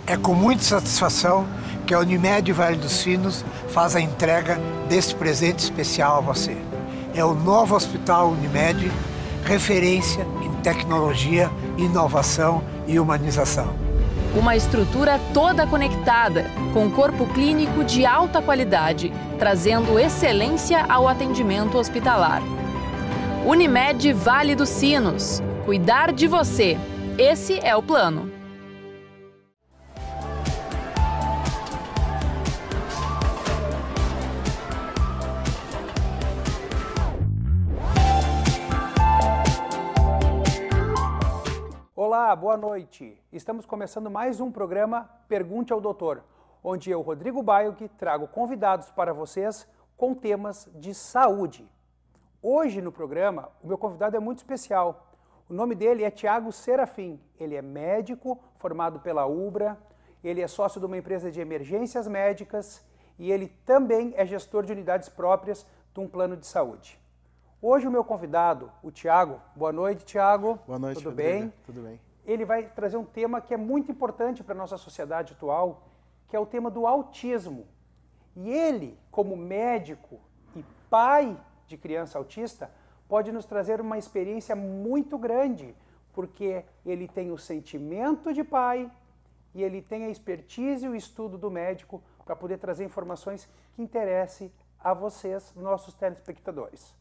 É com muita satisfação que a Unimed Vale dos Sinos faz a entrega deste presente especial a você. É o novo Hospital Unimed, referência em tecnologia, inovação e humanização. Uma estrutura toda conectada, com corpo clínico de alta qualidade, trazendo excelência ao atendimento hospitalar. Unimed Vale dos Sinos. Cuidar de você. Esse é o plano. Olá, boa noite. Estamos começando mais um programa Pergunte ao Doutor, onde eu, Rodrigo Baioc, trago convidados para vocês com temas de saúde. Hoje no programa, o meu convidado é muito especial. O nome dele é Thiago Serafim. Ele é médico, formado pela UBRA, ele é sócio de uma empresa de emergências médicas e ele também é gestor de unidades próprias de um plano de saúde. Hoje o meu convidado, o Thiago, boa noite, Thiago. Boa noite, tudo Rodrigo. bem? Tudo bem. Ele vai trazer um tema que é muito importante para a nossa sociedade atual, que é o tema do autismo. E ele, como médico e pai de criança autista, pode nos trazer uma experiência muito grande, porque ele tem o sentimento de pai e ele tem a expertise e o estudo do médico para poder trazer informações que interessem a vocês, nossos telespectadores.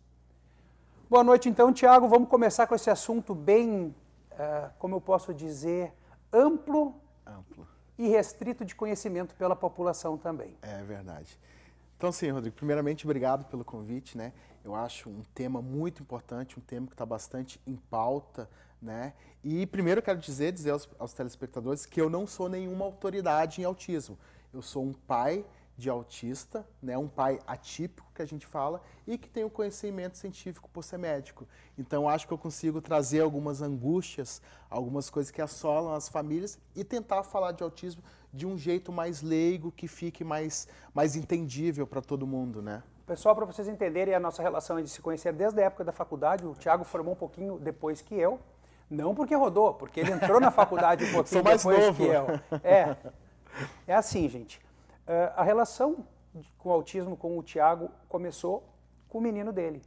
Boa noite, então, Thiago. Vamos começar com esse assunto bem, como eu posso dizer, amplo e restrito de conhecimento pela população também. É verdade. Então, sim, Rodrigo, primeiramente, obrigado pelo convite, né? Eu acho um tema muito importante, um tema que está bastante em pauta, né? E primeiro eu quero dizer aos telespectadores que eu não sou nenhuma autoridade em autismo. Eu sou um pai de autista, né, um pai atípico que a gente fala e que tem o conhecimento científico por ser médico. Então acho que eu consigo trazer algumas angústias, algumas coisas que assolam as famílias e tentar falar de autismo de um jeito mais leigo, que fique mais entendível para todo mundo, né? Pessoal, para vocês entenderem, a nossa relação é de se conhecer desde a época da faculdade. O Thiago formou um pouquinho depois que eu, não porque rodou, porque ele entrou na faculdade um pouquinho depois que eu. É assim, gente. A relação com o autismo com o Thiago começou com o menino dele,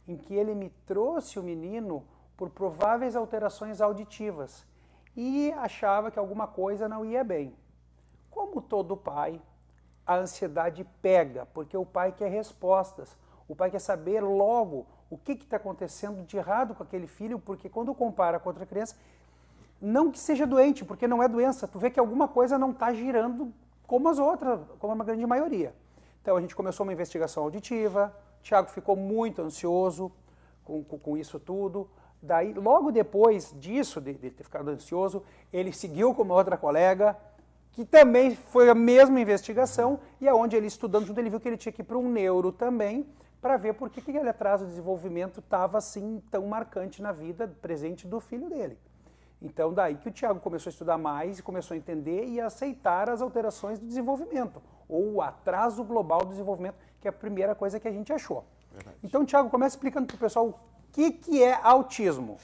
em que ele me trouxe o menino por prováveis alterações auditivas e achava que alguma coisa não ia bem. Como todo pai, a ansiedade pega, porque o pai quer respostas, o pai quer saber logo o que está acontecendo de errado com aquele filho, porque quando compara com outra criança, não que seja doente, porque não é doença, tu vê que alguma coisa não está girando como as outras, como a grande maioria. Então a gente começou uma investigação auditiva, o Thiago ficou muito ansioso com isso tudo. Daí, logo depois disso, de ter ficado ansioso, ele seguiu com uma outra colega, que também foi a mesma investigação, e aonde ele estudando junto, ele viu que ele tinha que ir para um neuro também, para ver por que aquele atraso de desenvolvimento estava assim tão marcante na vida presente do filho dele. Então, daí que o Thiago começou a estudar mais e começou a entender e a aceitar as alterações do desenvolvimento, ou o atraso global do desenvolvimento, que é a primeira coisa que a gente achou. Verdade. Então, Thiago, começa explicando para o pessoal o que é autismo.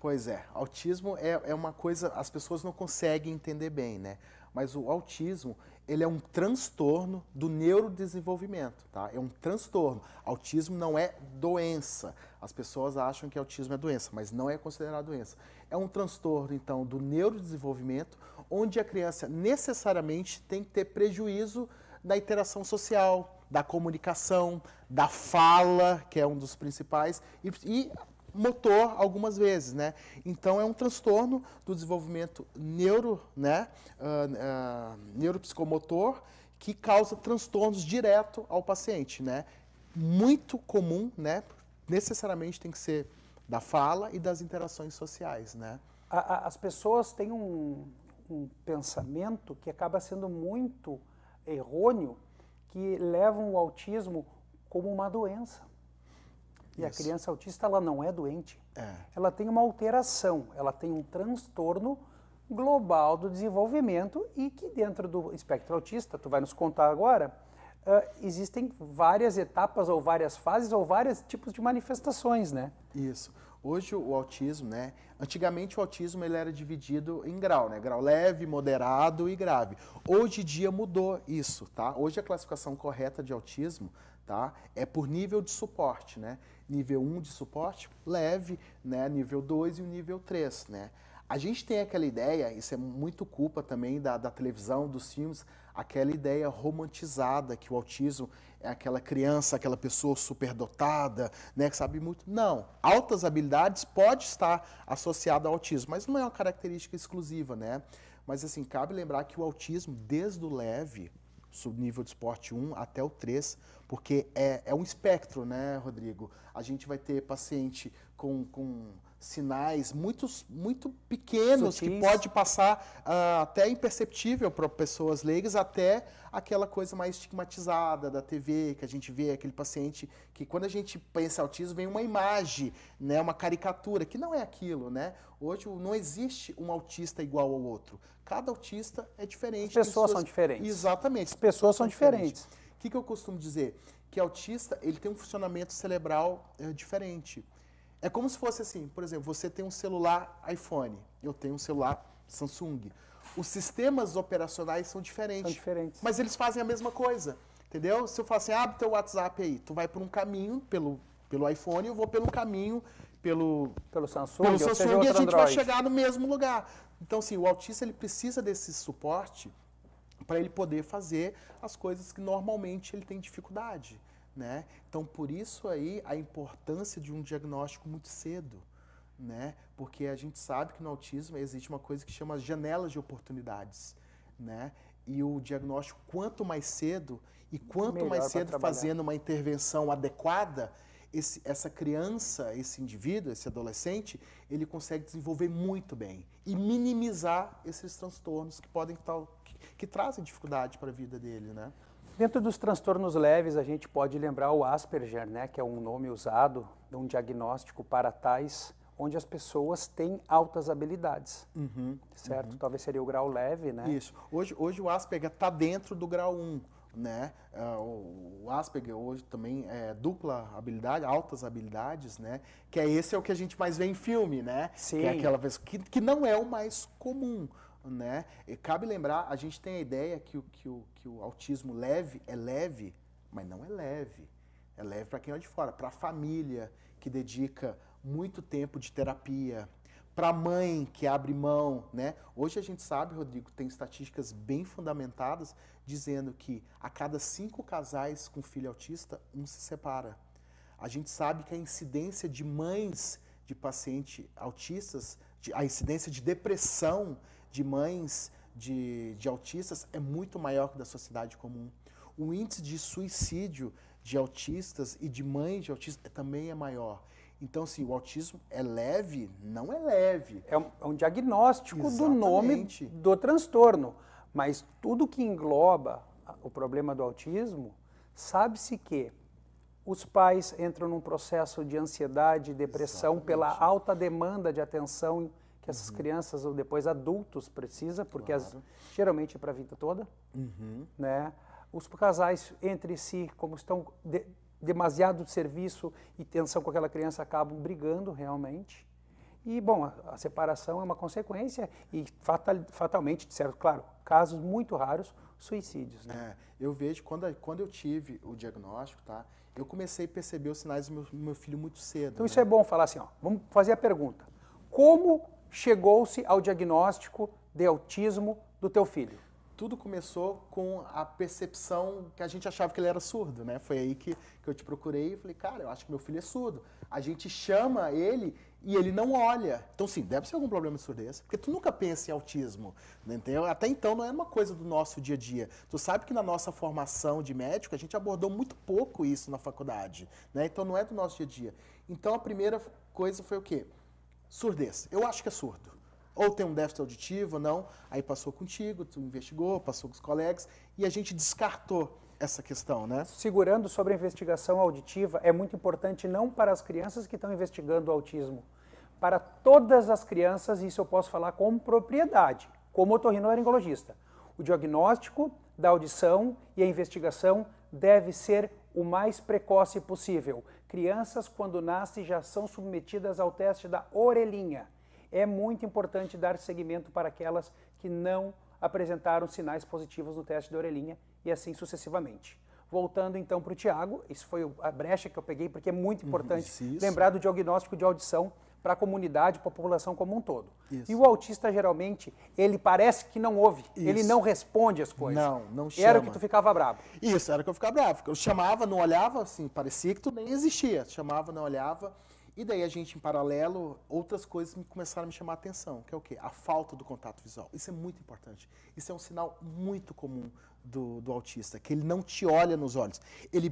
Pois é, autismo é uma coisa, as pessoas não conseguem entender bem, né? Mas o autismo, ele é um transtorno do neurodesenvolvimento, tá? É um transtorno. Autismo não é doença. As pessoas acham que autismo é doença, mas não é considerado doença. É um transtorno, então, do neurodesenvolvimento, onde a criança necessariamente tem que ter prejuízo da interação social, da comunicação, da fala, que é um dos principais, e motor algumas vezes, né? Então é um transtorno do desenvolvimento neuropsicomotor que causa transtornos direto ao paciente, né? Muito comum, né? Necessariamente tem que ser da fala e das interações sociais, né? As pessoas têm um pensamento que acaba sendo muito errôneo, que levam o autismo como uma doença. E a criança autista, ela não é doente. Ela tem uma alteração, ela tem um transtorno global do desenvolvimento e que dentro do espectro autista, tu vai nos contar agora, existem várias etapas ou várias fases ou vários tipos de manifestações, né? Isso. Hoje o autismo, né? Antigamente o autismo ele era dividido em grau, né? Grau leve, moderado e grave. Hoje em dia mudou isso, tá? Hoje a classificação correta de autismo, tá? É por nível de suporte, né? Nível 1 de suporte, leve, né? Nível 2 e o nível 3, né? A gente tem aquela ideia, isso é muito culpa também da televisão, dos filmes, aquela ideia romantizada que o autismo é aquela criança, aquela pessoa superdotada, né, que sabe muito. Não, altas habilidades pode estar associada ao autismo, mas não é uma característica exclusiva, né? Mas assim, cabe lembrar que o autismo, desde o leve, nível de suporte 1 até o 3, porque é um espectro, né, Rodrigo? A gente vai ter paciente com sinais muito pequenos, sutis, que pode passar até imperceptível para pessoas leigas, até aquela coisa mais estigmatizada da TV, que a gente vê aquele paciente que quando a gente pensa em autismo vem uma imagem, né, uma caricatura, que não é aquilo, né? Hoje não existe um autista igual ao outro. Cada autista é diferente. As pessoas são diferentes. Exatamente. As pessoas são diferentes. O que eu costumo dizer? Que autista ele tem um funcionamento cerebral diferente. É como se fosse assim, por exemplo, você tem um celular iPhone, eu tenho um celular Samsung. Os sistemas operacionais são diferentes. Mas eles fazem a mesma coisa, entendeu? Se eu falar assim, abre teu WhatsApp aí, tu vai por um caminho pelo iPhone, eu vou pelo caminho pelo Samsung e a gente Android. Vai chegar no mesmo lugar. Então, assim, o autista ele precisa desse suporte para ele poder fazer as coisas que normalmente ele tem dificuldade. Né? Então, por isso aí a importância de um diagnóstico muito cedo, né? Porque a gente sabe que no autismo existe uma coisa que chama janelas de oportunidades, né? E o diagnóstico, quanto mais cedo e quanto melhor mais cedo fazendo uma intervenção adequada, essa criança, esse indivíduo, esse adolescente, ele consegue desenvolver muito bem e minimizar esses transtornos que podem que trazem dificuldade para a vida dele, né? Dentro dos transtornos leves, a gente pode lembrar o Asperger, né, que é um nome usado de um diagnóstico para tais onde as pessoas têm altas habilidades, certo? Talvez seria o grau leve, né? Isso. Hoje o Asperger está dentro do grau 1, né? O Asperger hoje também é dupla habilidade, altas habilidades, né? Que esse é o que a gente mais vê em filme, né? Sim. Que é aquela vez que não é o mais comum. Né? E cabe lembrar, a gente tem a ideia que o autismo leve é leve, mas não é leve. É leve para quem é de fora, para a família que dedica muito tempo de terapia, para a mãe que abre mão, né? Hoje a gente sabe, Rodrigo, tem estatísticas bem fundamentadas dizendo que a cada 5 casais com filho autista, um se separa. A gente sabe que a incidência de mães de pacientes autistas, a incidência de depressão de mães de autistas é muito maior que da sociedade comum. O índice de suicídio de autistas e de mães de autistas também é maior. Então, se o autismo é leve, não é leve. É um diagnóstico do nome do transtorno, mas tudo que engloba o problema do autismo, sabe-se que os pais entram num processo de ansiedade e depressão pela alta demanda de atenção que essas crianças ou depois adultos precisam, porque geralmente é para a vida toda. Né? Os casais entre si, como estão demasiado de serviço e tensão com aquela criança, acabam brigando realmente. E, bom, a separação é uma consequência e fatalmente, certo, claro, casos muito raros, suicídios. Né? Eu vejo, quando eu tive o diagnóstico, tá, eu comecei a perceber os sinais do meu filho muito cedo. Então, isso é bom falar assim, ó, vamos fazer a pergunta. Como chegou-se ao diagnóstico de autismo do teu filho? Tudo começou com a percepção que a gente achava que ele era surdo, né? Foi aí que eu te procurei e falei, cara, eu acho que meu filho é surdo. A gente chama ele e ele não olha. Então, sim, deve ser algum problema de surdez, porque tu nunca pensa em autismo, né? Entendeu? Até então não é uma coisa do nosso dia a dia. Tu sabe que na nossa formação de médico a gente abordou muito pouco isso na faculdade, né? Então não é do nosso dia a dia. Então a primeira coisa foi o quê? Surdez. Eu acho que é surdo. Ou tem um déficit auditivo, não. Aí passou contigo, tu investigou, passou com os colegas e a gente descartou essa questão, né? Segurando sobre a investigação auditiva, é muito importante não para as crianças que estão investigando o autismo, para todas as crianças, isso eu posso falar com propriedade, como otorrinolaringologista. O diagnóstico da audição e a investigação deve ser o mais precoce possível. Crianças, quando nascem, já são submetidas ao teste da orelhinha. É muito importante dar seguimento para aquelas que não apresentaram sinais positivos no teste da orelhinha e assim sucessivamente. Voltando então para o Tiago, isso foi a brecha que eu peguei, porque é muito importante lembrar do diagnóstico de audição para a comunidade, para a população como um todo. Isso. E o autista, geralmente, ele parece que não ouve, ele não responde as coisas. Não chama. Era o que tu ficava bravo. Isso, era que eu ficava bravo. Eu chamava, não olhava, assim, parecia que tu nem existia. Chamava, não olhava. E daí a gente, em paralelo, outras coisas começaram a me chamar a atenção, que é o quê? A falta do contato visual. Isso é muito importante. Isso é um sinal muito comum do autista, que ele não te olha nos olhos. Ele,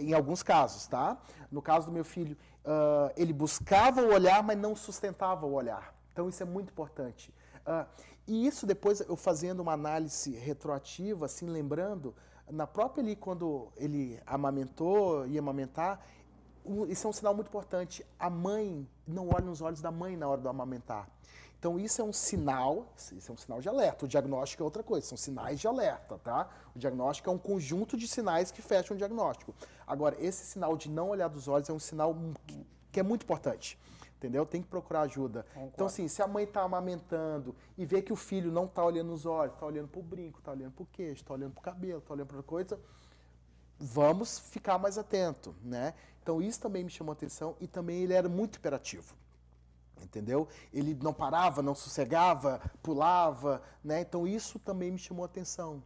em alguns casos, tá? No caso do meu filho, ele buscava o olhar, mas não sustentava o olhar. Então isso é muito importante. E isso depois, eu fazendo uma análise retroativa, assim, lembrando, na própria ali, quando ele amamentou, ia amamentar, isso é um sinal muito importante. A mãe não olha nos olhos da mãe na hora do amamentar. Então isso é um sinal de alerta. O diagnóstico é outra coisa, são sinais de alerta, tá? O diagnóstico é um conjunto de sinais que fecham o diagnóstico. Agora, esse sinal de não olhar dos olhos é um sinal que é muito importante, entendeu? Tem que procurar ajuda. Concordo. Então, assim, se a mãe está amamentando e vê que o filho não está olhando nos olhos, está olhando para o brinco, está olhando para o queixo, está olhando para o cabelo, está olhando para outra coisa, vamos ficar mais atento, né? Então isso também me chamou a atenção e também ele era muito hiperativo, entendeu? Ele não parava, não sossegava, pulava, né? Então isso também me chamou a atenção.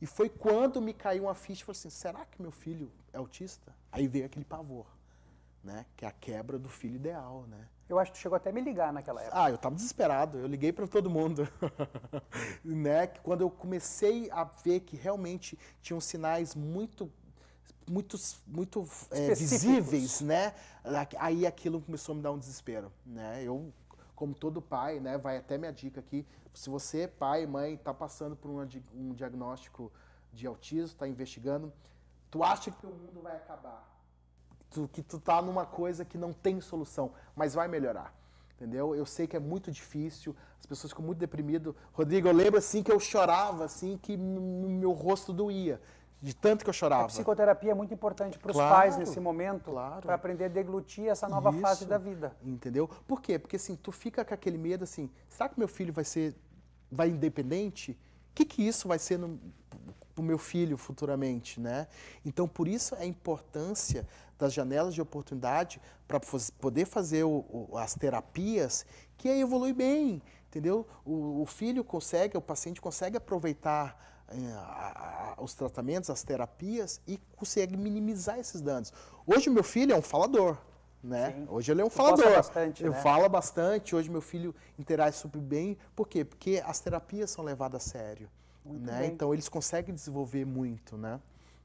E foi quando me caiu uma ficha, falei assim, será que meu filho é autista? Aí veio aquele pavor, né? Que é a quebra do filho ideal, né? Eu acho que tu chegou até a me ligar naquela época. Ah, eu estava desesperado, eu liguei para todo mundo. Né? Quando eu comecei a ver que realmente tinham sinais muito visíveis, né? Aí aquilo começou a me dar um desespero, né? Eu, como todo pai, né? Vai até minha dica aqui, se você, pai, mãe, está passando por um diagnóstico de autismo, está investigando, tu acha que o mundo vai acabar, que tu tá numa coisa que não tem solução, mas vai melhorar. Entendeu? Eu sei que é muito difícil, as pessoas ficam muito deprimidas. Rodrigo, eu lembro assim que eu chorava, assim, que meu rosto doía. De tanto que eu chorava. A psicoterapia é muito importante para os pais nesse momento, para aprender a deglutir essa nova fase da vida. Entendeu? Por quê? Porque assim, tu fica com aquele medo assim, será que meu filho vai independente? O que isso vai ser pro meu filho futuramente, né? Então, por isso a importância das janelas de oportunidade para poder fazer as terapias, que aí evolui bem, entendeu? O filho consegue, o paciente consegue aproveitar os tratamentos, as terapias e consegue minimizar esses danos. Hoje meu filho é um falador, né? Sim. Hoje ele é um falador. Bastante, ele né? fala bastante. Hoje meu filho interage super bem. Por quê? Porque as terapias são levadas a sério, né? Então eles conseguem desenvolver muito, né?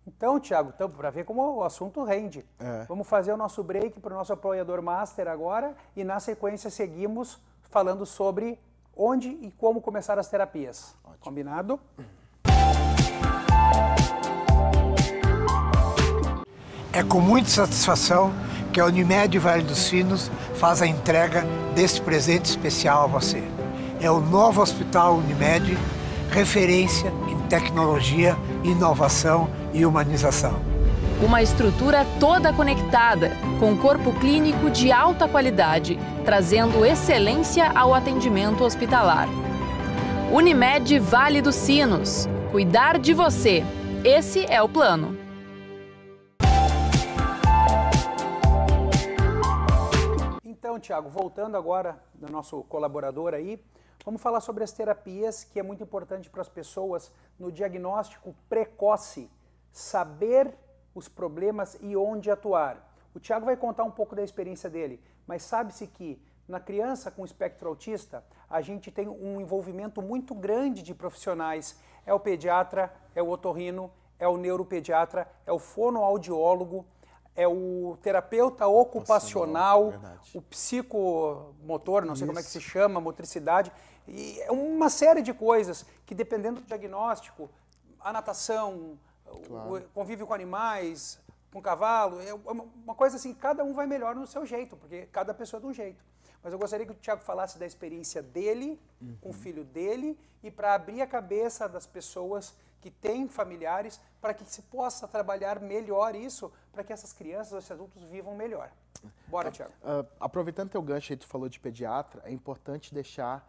Então, Tiago, para ver como o assunto rende, vamos fazer o nosso break para o nosso apoiador master agora e na sequência seguimos falando sobre onde e como começar as terapias. Ótimo. Combinado? É com muita satisfação que a Unimed Vale dos Sinos faz a entrega deste presente especial a você. É o novo Hospital Unimed, referência em tecnologia, inovação e humanização. Uma estrutura toda conectada, com corpo clínico de alta qualidade, trazendo excelência ao atendimento hospitalar. Unimed Vale dos Sinos. Cuidar de você. Esse é o plano. Então, Tiago, voltando agora do nosso colaborador aí, vamos falar sobre as terapias, que é muito importante para as pessoas no diagnóstico precoce, saber os problemas e onde atuar. O Tiago vai contar um pouco da experiência dele, mas sabe-se que na criança com espectro autista, a gente tem um envolvimento muito grande de profissionais. É o pediatra, é o otorrino, é o neuropediatra, é o fonoaudiólogo, é o terapeuta ocupacional, o psicomotor, não sei como é que se chama, motricidade, e é uma série de coisas que, dependendo do diagnóstico, a natação, o convívio com animais, com cavalo, é uma coisa assim, cada um vai melhor no seu jeito, porque cada pessoa é de um jeito. Mas eu gostaria que o Thiago falasse da experiência dele, com o filho dele, e para abrir a cabeça das pessoas que têm familiares, para que se possa trabalhar melhor isso, para que essas crianças, esses adultos vivam melhor. Bora, Thiago. Aproveitando teu gancho aí, tu falou de pediatra, é importante deixar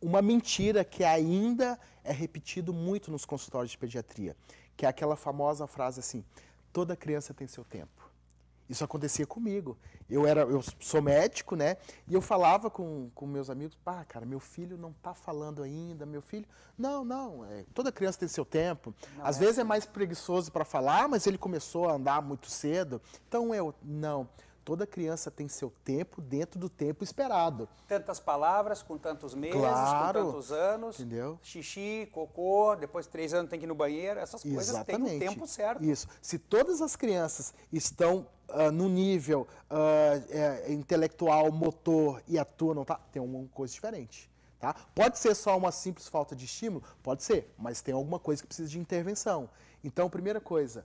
uma mentira que ainda é repetido muito nos consultórios de pediatria, que é aquela famosa frase assim, toda criança tem seu tempo. Isso acontecia comigo. Eu sou médico, né? E eu falava com meus amigos, cara, meu filho não está falando ainda, meu filho... Não, toda criança tem seu tempo. Às vezes é mais preguiçoso para falar, mas ele começou a andar muito cedo. Então não. Toda criança tem seu tempo dentro do tempo esperado. Tantas palavras, com tantos meses, claro, com tantos anos. Entendeu? Xixi, cocô, depois de 3 anos tem que ir no banheiro. Essas coisas têm um tempo certo. Isso. Se todas as crianças estão no nível intelectual, motor e atuam, tem uma coisa diferente. Tá? Pode ser só uma simples falta de estímulo? Pode ser, mas tem alguma coisa que precisa de intervenção. Então, primeira coisa,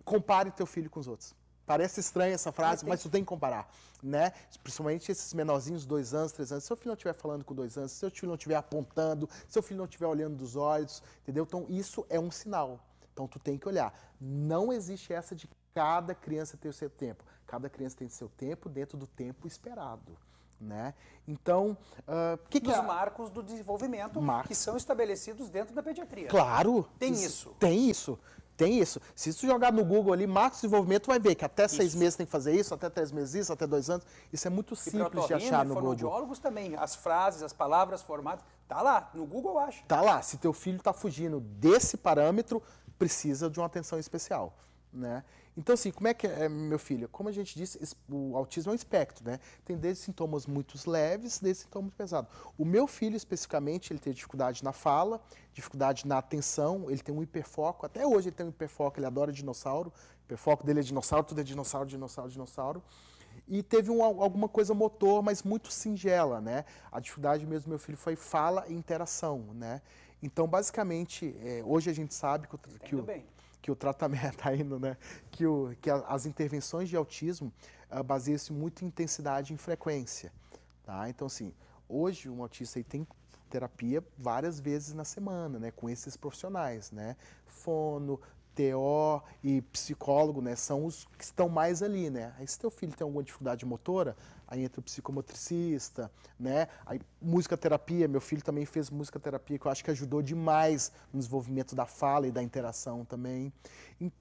compare teu filho com os outros. Parece estranha essa frase, mas tu tem que comparar, né? Principalmente esses menorzinhos, 2 anos, 3 anos. Se seu filho não estiver falando com 2 anos, se seu filho não estiver apontando, se seu filho não estiver olhando dos olhos, entendeu? Então, isso é um sinal. Então, tu tem que olhar. Não existe essa de cada criança ter o seu tempo. Cada criança tem o seu tempo dentro do tempo esperado, né? Então, os marcos do desenvolvimento que são estabelecidos dentro da pediatria. Claro. Tem isso. Tem isso. Tem isso. Se tu jogar no Google ali, marcos de desenvolvimento, tu vai ver que até 6 meses tem que fazer isso, até 3 meses isso, até 2 anos. Isso é muito simples de achar no Google. E fonoaudiólogos também, as frases, as palavras formadas, tá lá, no Google acha. Tá lá. Se teu filho tá fugindo desse parâmetro, precisa de uma atenção especial, né? Então, assim, como é que é, meu filho? Como a gente disse, o autismo é um espectro, né? Tem desde sintomas muito leves, desde sintomas pesados. O meu filho, especificamente, ele tem dificuldade na fala, dificuldade na atenção, ele tem um hiperfoco, até hoje ele tem um hiperfoco, ele adora dinossauro, o hiperfoco dele é dinossauro, tudo é dinossauro, dinossauro, dinossauro. E teve alguma coisa motor, mas muito singela, né? A dificuldade mesmo do meu filho foi fala e interação, né? Então, basicamente, hoje a gente sabe que o tratamento tá indo, né? Que as intervenções de autismo baseiam-se muito em intensidade e em frequência, tá? Então, assim, hoje um autista aí tem terapia várias vezes na semana, né? Com esses profissionais, né? Fono, TO e psicólogo, né? São os que estão mais ali, né? Aí se teu filho tem alguma dificuldade motora, aí entra o psicomotricista, né? Aí musicoterapia, meu filho também fez musicoterapia, que eu acho que ajudou demais no desenvolvimento da fala e da interação também.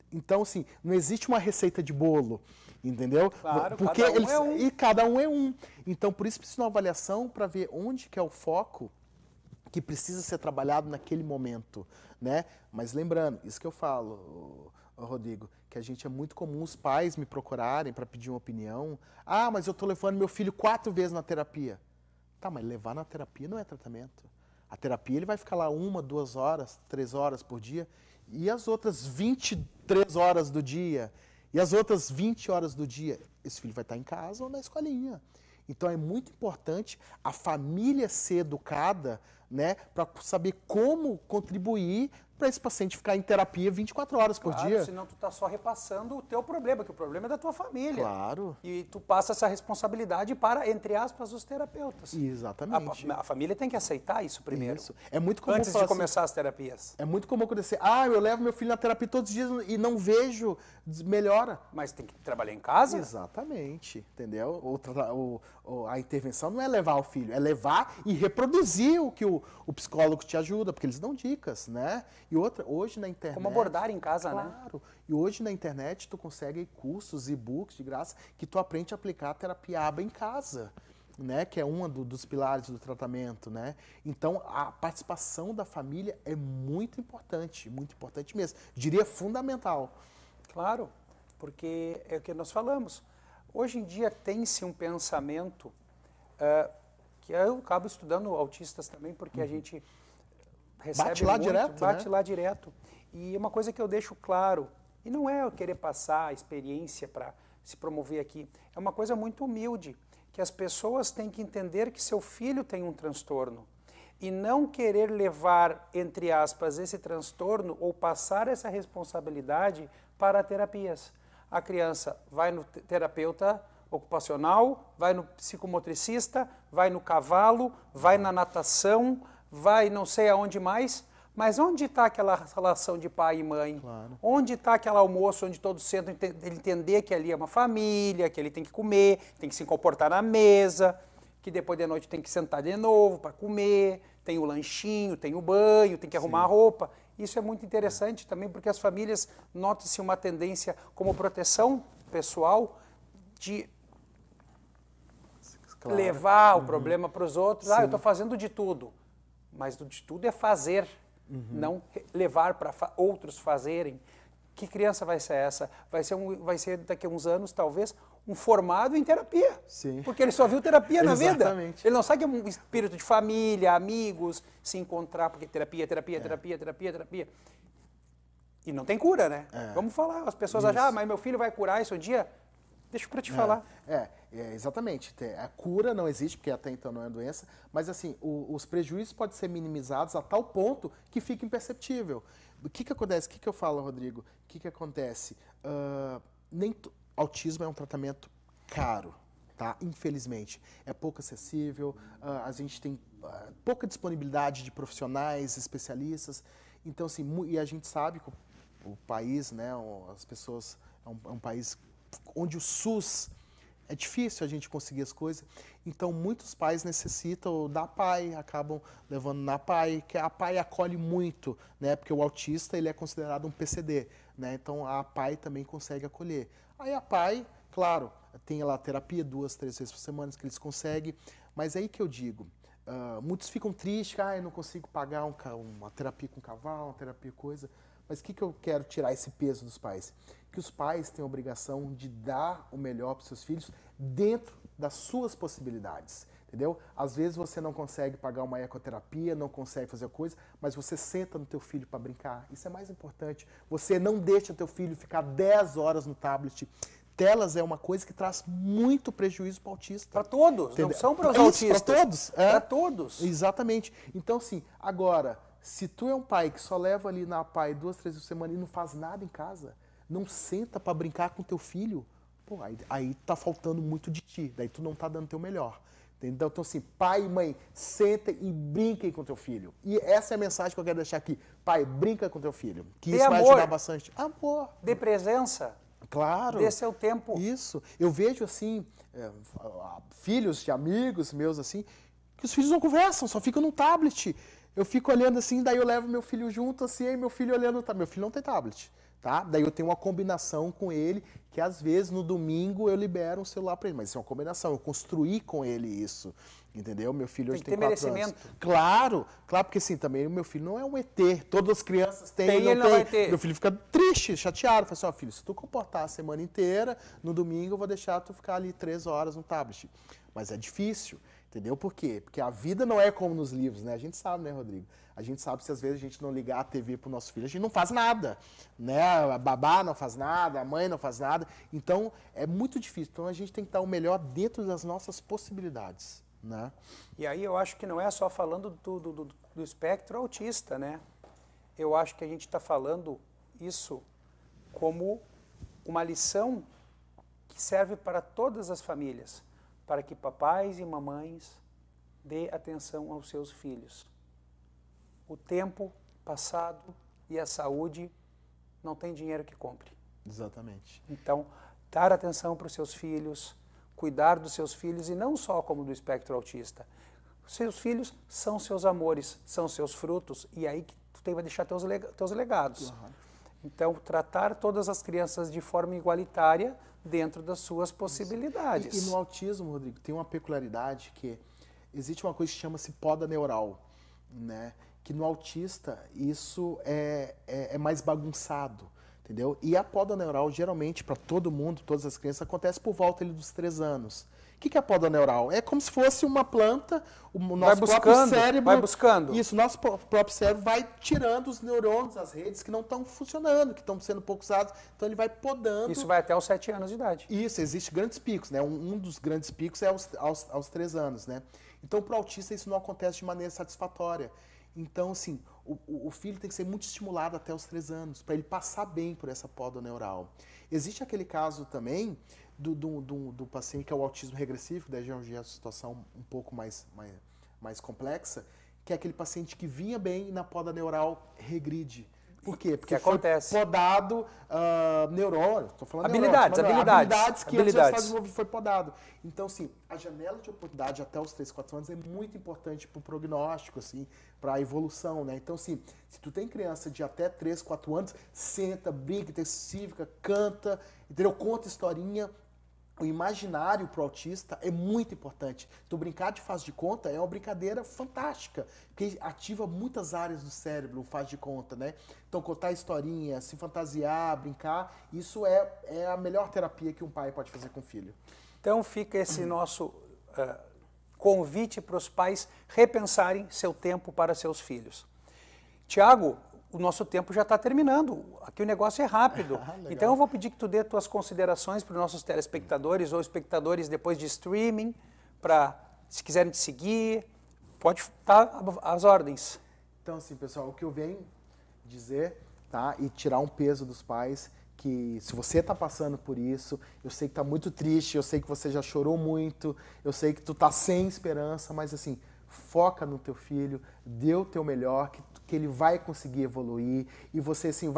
Então, assim, não existe uma receita de bolo, entendeu? Claro, porque cada um é um. E cada um é um. Então, por isso precisa de uma avaliação para ver onde que é o foco que precisa ser trabalhado naquele momento, né? Mas lembrando, isso que eu falo, Rodrigo, que a gente é muito comum os pais me procurarem para pedir uma opinião. Ah, mas eu estou levando meu filho 4 vezes na terapia. Tá, mas levar na terapia não é tratamento. A terapia ele vai ficar lá 1, 2 horas, 3 horas por dia. E as outras 23 horas do dia? E as outras 20 horas do dia? Esse filho vai estar em casa ou na escolinha. Então é muito importante a família ser educada, né, para saber como contribuir para esse paciente ficar em terapia 24 horas por dia. Senão tu tá só repassando o teu problema, que o problema é da tua família. Claro. E tu passa essa responsabilidade para, entre aspas, os terapeutas. Exatamente. A família tem que aceitar isso primeiro. Isso. É muito comum antes de começar as terapias. É muito comum acontecer, eu levo meu filho na terapia todos os dias e não vejo melhora. Mas tem que trabalhar em casa? Exatamente, entendeu? A intervenção não é levar o filho, é levar e reproduzir o que o psicólogo te ajuda, porque eles dão dicas, né? E outra, hoje na internet... Como abordar em casa, né? Claro. E hoje na internet tu consegue cursos, e-books de graça, que tu aprende a aplicar a terapia ABA em casa, né? Que é um dos pilares do tratamento, né? Então, a participação da família é muito importante mesmo. Diria fundamental. Claro, porque é o que nós falamos. Hoje em dia tem-se um pensamento, que eu acabo estudando autistas também, porque a gente... Bate lá direto, bate lá direto. E uma coisa que eu deixo claro, e não é eu querer passar a experiência para se promover aqui, é uma coisa muito humilde, que as pessoas têm que entender que seu filho tem um transtorno e não querer levar, entre aspas, esse transtorno ou passar essa responsabilidade para terapias. A criança vai no terapeuta ocupacional, vai no psicomotricista, vai no cavalo, vai na natação, vai não sei aonde mais, mas onde está aquela relação de pai e mãe? Claro. Onde está aquele almoço onde todos sentam, ele entender que ali é uma família, que ele tem que comer, tem que se comportar na mesa, que depois de noite tem que sentar de novo para comer, tem o lanchinho, tem o banho, tem que arrumar a roupa. Isso é muito interessante também, porque as famílias notam-se uma tendência como proteção pessoal de levar o problema para os outros. Eu estou fazendo de tudo. Mas o de tudo é fazer, não levar para outros fazerem. Que criança vai ser essa? Vai ser daqui a uns anos, talvez, um formado em terapia. Sim. Porque ele só viu terapia na vida. Exatamente. Ele não sabe que é um espírito de família, amigos, se encontrar, porque terapia. E não tem cura, né? Vamos falar, as pessoas acham, mas meu filho vai curar isso um dia? Deixa para te falar. Exatamente. A cura não existe, porque até então não é doença, mas assim, os prejuízos podem ser minimizados a tal ponto que fica imperceptível. O que acontece? O que eu falo, Rodrigo? O que acontece? Autismo é um tratamento caro, tá? Infelizmente. É pouco acessível, a gente tem pouca disponibilidade de profissionais, especialistas. Então, assim, e a gente sabe que o país, né, as pessoas, é um país onde o SUS é difícil a gente conseguir as coisas, então muitos pais necessitam da PAI, acabam levando na PAI, que a PAI acolhe muito, né, porque o autista ele é considerado um PCD, né, então a PAI também consegue acolher. Aí a PAI, claro, tem lá terapia 2, 3 vezes por semana que eles conseguem, mas aí que eu digo, muitos ficam tristes, eu não consigo pagar uma terapia com cavalo, uma terapia coisa, mas o que eu quero tirar esse peso dos pais? Que os pais têm a obrigação de dar o melhor para os seus filhos dentro das suas possibilidades, entendeu? Às vezes você não consegue pagar uma ecoterapia, não consegue fazer coisa, mas você senta no teu filho para brincar. Isso é mais importante. Você não deixa teu filho ficar 10 horas no tablet. Telas é uma coisa que traz muito prejuízo para o autista. Para todos, entendeu? Não são para os autistas. Para todos. Para todos. Exatamente. Então, assim, agora, se tu é um pai que só leva ali na PAI 2, 3 vezes por semana e não faz nada em casa, não senta para brincar com teu filho, pô, aí tá faltando muito de ti, daí tu não tá dando teu melhor. Entendeu? Então, assim, pai e mãe, sentem e brinquem com teu filho. E essa é a mensagem que eu quero deixar aqui. Pai, brinca com teu filho, que isso vai ajudar bastante. Amor. Dê presença. Claro. Dê seu tempo. Isso. Eu vejo, assim, filhos de amigos meus, assim, que os filhos não conversam, só ficam no tablet. Eu fico olhando assim, daí eu levo meu filho junto, assim, aí meu filho olhando, meu filho não tem tablet. Tá? Daí eu tenho uma combinação com ele, que às vezes no domingo eu libero um celular para ele, mas isso é uma combinação, eu construí com ele isso, entendeu? Meu filho hoje tem 4 anos. Claro, porque assim, também o meu filho não é um ET, todas as crianças têm, ele não vai ter. Meu filho fica triste, chateado, fala assim, filho, se tu comportar a semana inteira, no domingo eu vou deixar tu ficar ali 3 horas no tablet. Mas é difícil, entendeu? Por quê? Porque a vida não é como nos livros, né? A gente sabe, né, Rodrigo? A gente sabe que se às vezes a gente não ligar a TV pro nosso filho, a gente não faz nada, né? A babá não faz nada, a mãe não faz nada. Então, é muito difícil. Então, a gente tem que dar o melhor dentro das nossas possibilidades, né? E aí eu acho que não é só falando do espectro autista, né? Eu acho que a gente está falando isso como uma lição que serve para todas as famílias, para que papais e mamães dê atenção aos seus filhos. O tempo passado e a saúde não tem dinheiro que compre. Exatamente. Então, dar atenção para os seus filhos, cuidar dos seus filhos, e não só como do espectro autista. Seus filhos são seus amores, são seus frutos, e aí que tu vai deixar teus legados. Uhum. Então, tratar todas as crianças de forma igualitária dentro das suas possibilidades. E no autismo, Rodrigo, tem uma peculiaridade que existe uma coisa que chama-se poda neural, né? Que no autista isso é mais bagunçado, entendeu? E a poda neural, geralmente, para todo mundo, todas as crianças, acontece por volta ali, dos 3 anos. O que é a poda neural? É como se fosse uma planta, o nosso próprio cérebro... Vai buscando. Isso, o nosso próprio cérebro vai tirando os neurônios, as redes que não estão funcionando, que estão sendo pouco usados, então ele vai podando. Isso vai até aos 7 anos de idade. Isso, existem grandes picos, né? Um dos grandes picos é aos 3 anos, né? Então, para o autista, isso não acontece de maneira satisfatória. Então, assim, o filho tem que ser muito estimulado até os 3 anos, para ele passar bem por essa poda neural. Existe aquele caso também do paciente que é o autismo regressivo, daí já é uma situação um pouco mais complexa, que é aquele paciente que vinha bem e na poda neural regride. Por quê? Porque foi podado neurônio, estou falando habilidades que antes já desenvolvido foi podado. Então, assim, a janela de oportunidade até os 3, 4 anos é muito importante para o prognóstico, assim, para a evolução, né? Então, assim, se tu tem criança de até 3, 4 anos, senta, brinca, intensifica, canta, entendeu? Conta historinha. O imaginário para o autista é muito importante. Tu brincar de faz de conta é uma brincadeira fantástica, porque ativa muitas áreas do cérebro, o faz de conta, né? Então, contar historinha, se fantasiar, brincar, isso é a melhor terapia que um pai pode fazer com o filho. Então, fica esse nosso convite para os pais repensarem seu tempo para seus filhos. Tiago, o nosso tempo já está terminando. Aqui o negócio é rápido. Então eu vou pedir que tu dê tuas considerações para os nossos telespectadores ou espectadores depois de streaming, para, se quiserem te seguir, pode estar às ordens. Então, assim, pessoal, o que eu venho dizer, tá, e tirar um peso dos pais, que se você está passando por isso, eu sei que está muito triste, eu sei que você já chorou muito, eu sei que tu está sem esperança, mas assim, foca no teu filho, dê o teu melhor, que ele vai conseguir evoluir e você assim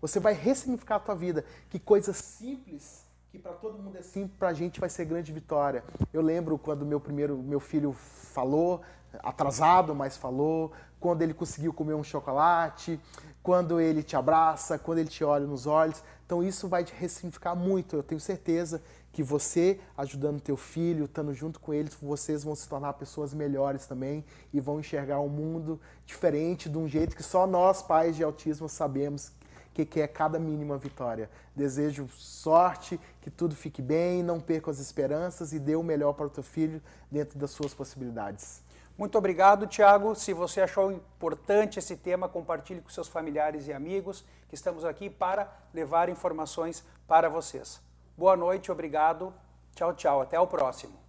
você vai ressignificar a tua vida. Que coisa simples, que para todo mundo é simples, para a gente vai ser grande vitória. Eu lembro quando meu filho falou, atrasado, mas falou, quando ele conseguiu comer um chocolate, quando ele te abraça, quando ele te olha nos olhos. Então isso vai te ressignificar muito. Eu tenho certeza que você, ajudando teu filho, estando junto com eles, vocês vão se tornar pessoas melhores também e vão enxergar um mundo diferente, de um jeito que só nós, pais de autismo, sabemos que é cada mínima vitória. Desejo sorte, que tudo fique bem, não perca as esperanças e dê o melhor para o teu filho dentro das suas possibilidades. Muito obrigado, Tiago. Se você achou importante esse tema, compartilhe com seus familiares e amigos, que estamos aqui para levar informações para vocês. Boa noite, obrigado. Tchau, tchau. Até o próximo.